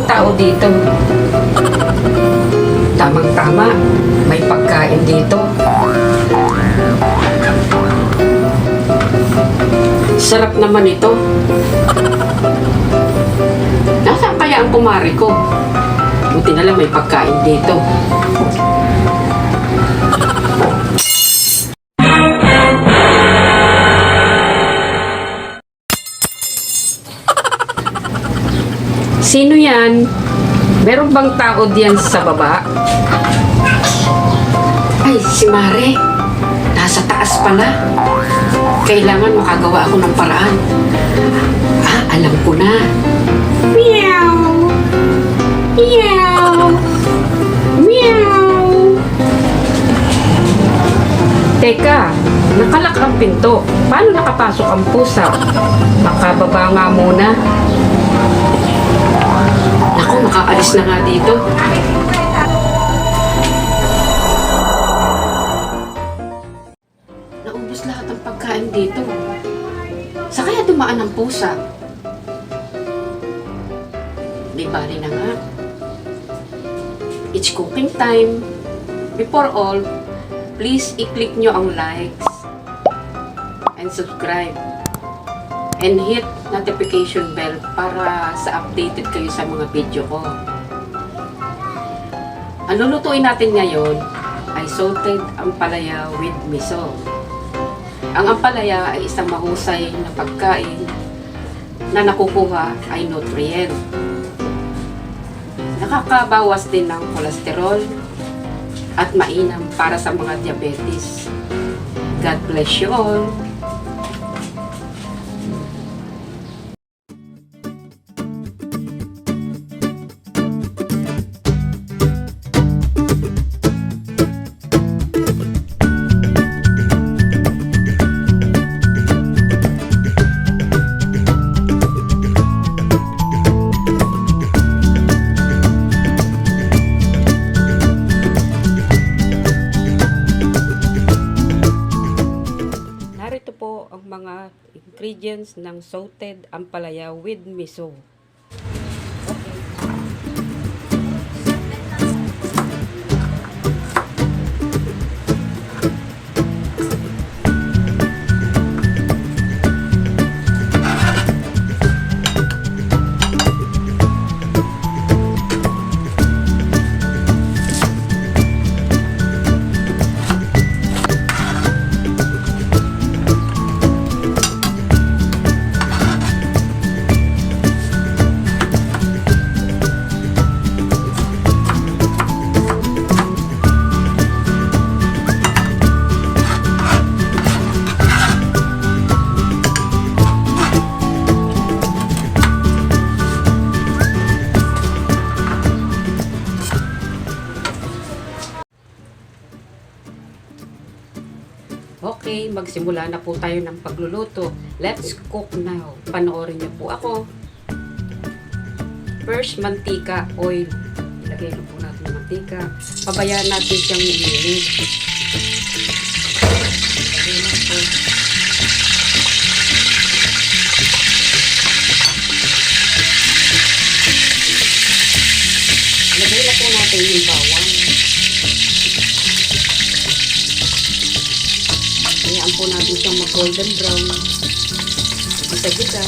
bang tao dito? Tamang-tama, may pagkain dito. Sarap naman ito. Nasaan kaya ang kumari ko? Buti na lang may pagkain dito. Sino yan? Meron bang tao diyan sa baba? Ay, si Mare. Nasa taas pala. Kailangan makagawa ako ng paraan. Alam ko na. Meow! Meow! Meow! Teka, nakalak ang pinto. Paano nakapasok ang pusa? Makababa nga muna. Naku, makaalis na nga dito. Naubos lahat ang pagkain dito. Sa kaya dumaan ang pusa? Di bali na nga. It's cooking time. Before all, please i-click nyo ang likes and subscribe and hit notification bell para sa updated kayo sa mga video ko. Ang lulutuin natin ngayon ay sauteed ampalaya with miso. Ang ampalaya ay isang mahusay na pagkain na nakukuha ay nutrient. Nakakabawas din ng kolesterol at mainam para sa mga diabetis. God bless you all! Ang mga ingredients ng sauteed ampalaya with miso. Okay, magsimula na po tayo ng pagluluto. Let's cook now. Panoorin niyo po ako. First, mantika, oil. Ilagay na po natin yung mantika. Pabayaan natin siyang i-init. Ilagay na po. Ilagay na po natin yung bawang. Hayaan po natin siyang mag-golden brown. Gisa-gisa.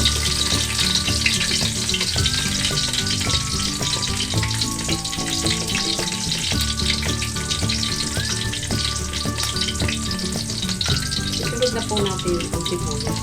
Isunod na po natin ang sibuyas.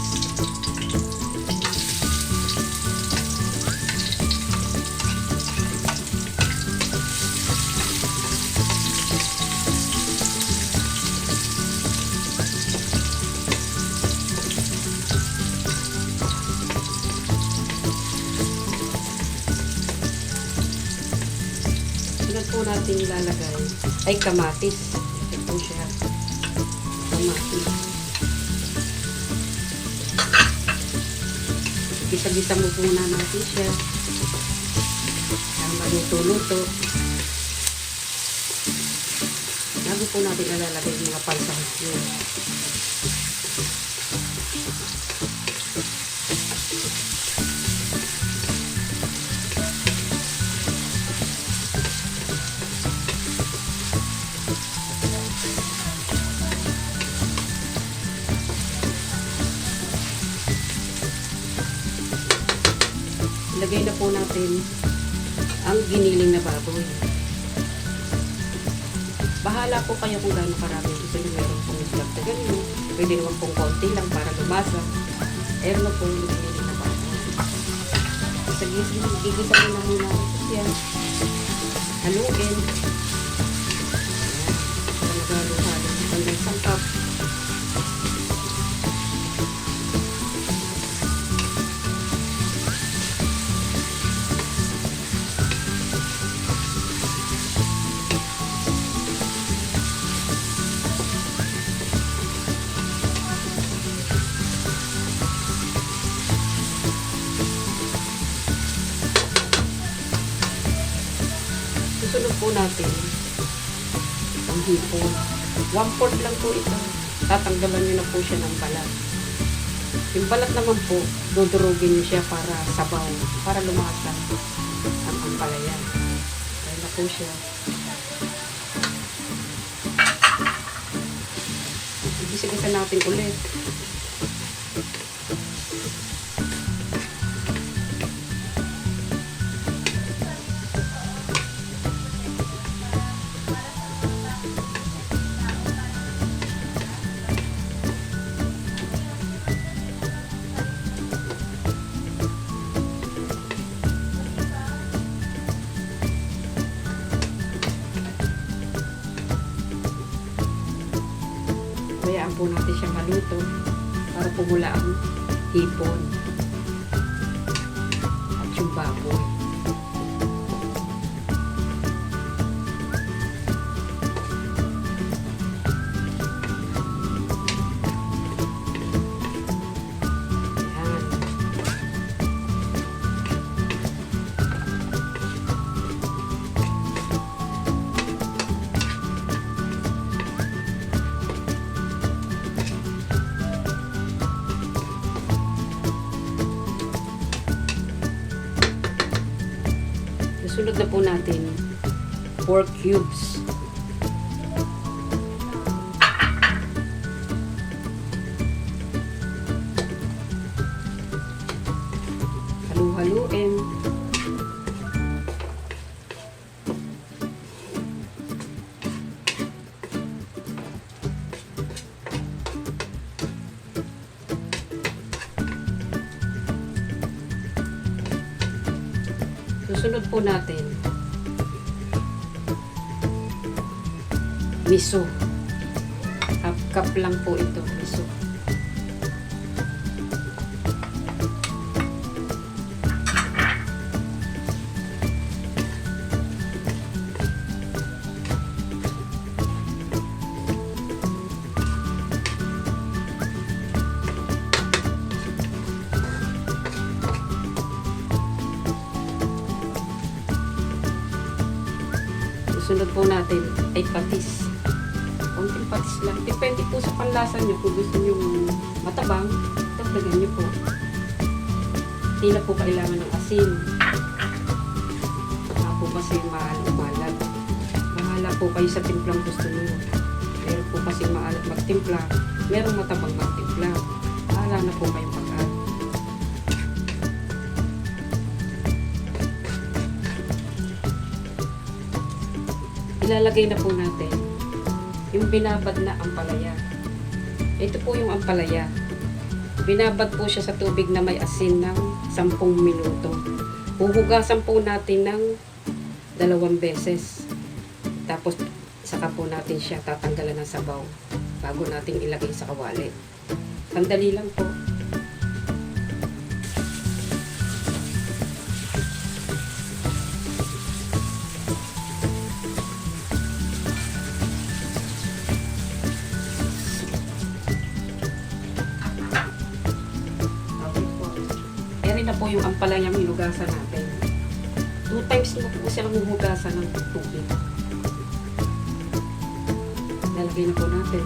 Po natin ilalagay ay kamatis. Ito po siya. Kamatis. Gisa-gisa mo po na natin siya. Para maluto-luto. Bago po natin ilalagay yung mga pansahos yun. Ilalagay na po natin ang giniling na baboy. Bahala po kayo kung gaano karami gusto nyo. Meron pong dagdagan nyo. Pwede naman pong konti lang para lumasa. Meron na po yung giniling na baboy. Gigisa ko na muna yan. Haluin. Para maghalo-halo. Hanggang sangkap. Susunod po natin ang hipon. 1/4 lang po ito. Tatanggalan nyo na po siya ng balat. Yung balat naman po, dudurugin nyo siya para sabaw, para lumasa ang ampalaya. Kaya na po siya. Igisa-gisa natin ulit. Bayaan po natin siyang maluto para pumula ang hipon at yung baboy. Sunod na po natin pork cubes. Halu-haluin. Susunod po natin miso. Half cup lang po ito, miso. Susunod po natin ay patis. Konting patis lang. Depende po sa panlasa nyo. Kung gusto nyo matabang, dagdagan nyo po. Hindi na po kailangan ng asin. Baka po kasi maalat. Bahala po kayo sa timplang gusto nyo. Meron po kasi maalat magtimpla. Merong matabang magtimpla. Bahala na po kayong pag-add. Ilalagay na po natin yung binabad na ampalaya. Ito po yung ampalaya. Binabad po siya sa tubig na may asin ng 10 minuto. Huhugasan po natin ng 2 beses. Tapos saka po natin siya tatanggalan ng sabaw bago natin ilagay sa kawali. Sandali lang po. Na po yung ampalayang hinugasan natin. 2 times na po silang huhugasan ng tubig. Lalagay na po natin.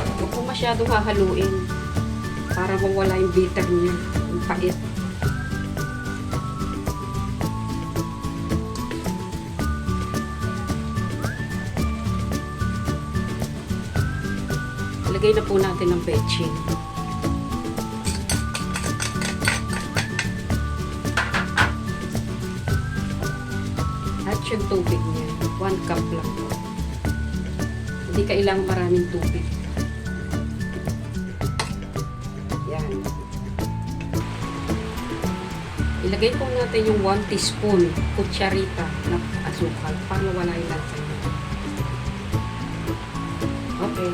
Huwag po masyadong hahaluin para mawala yung bitter niya, yung pait. Ilagay na po natin ang betchin. At yung tubig niya, 1 cup lang po. Hindi kailangan maraming tubig. Yan. Ilagay po natin yung 1 teaspoon kutsarita na asukal para wala yung lasa niya. Okay.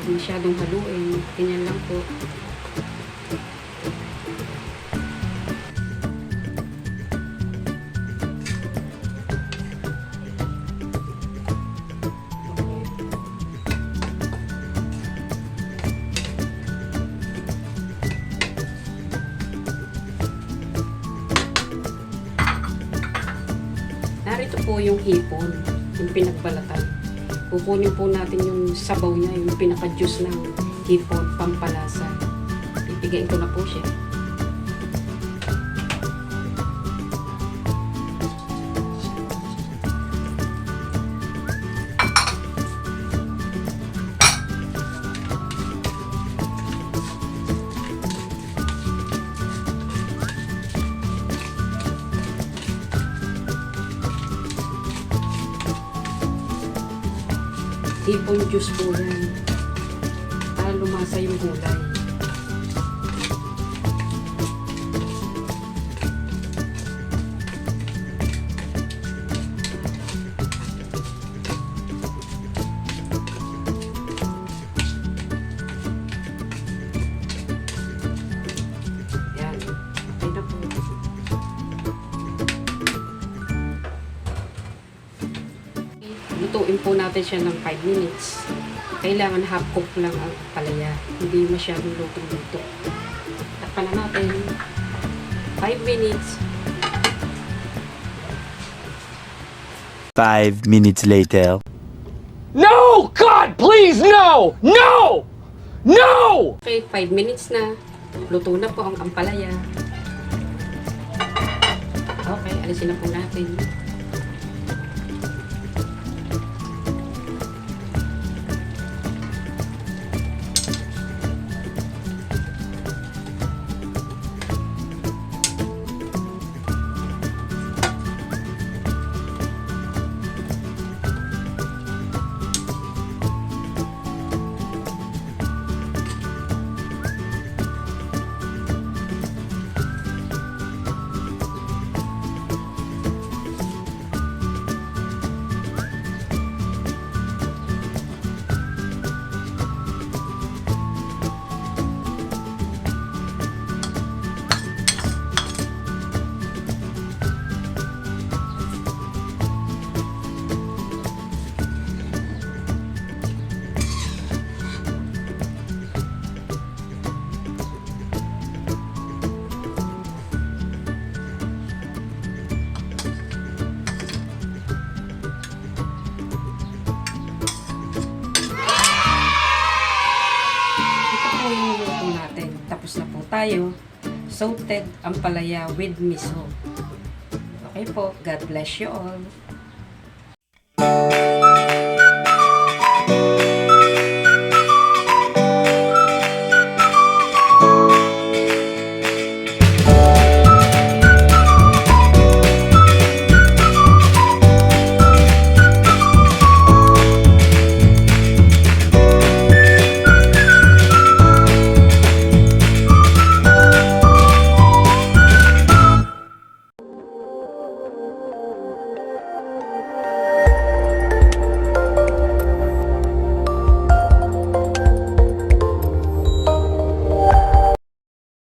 Huwag masyadong haluin. Ganyan lang po. Narito po yung hipon, yung pinagbalatan. Kukunin po natin yung sabaw niya, yung pinaka-juice ng hipon, pampalasa. Ipigain ko na po siya. Hipon juice po yan. Para lumasa yung gulay. Yan. Okay na po. Lutuin po natin siya ng 5 minutes. Kailangan half cook lang ang palaya. Hindi masyadong lutong-luto. Takpan na natin. 5 minutes. 5 minutes later. No! God, please, no! No! No! Okay, 5 minutes na. Luto na po ang ampalaya. Okay, alisin na po natin. Tapos na po tayo. Sauteed ampalaya with miso. Okay po. God bless you all.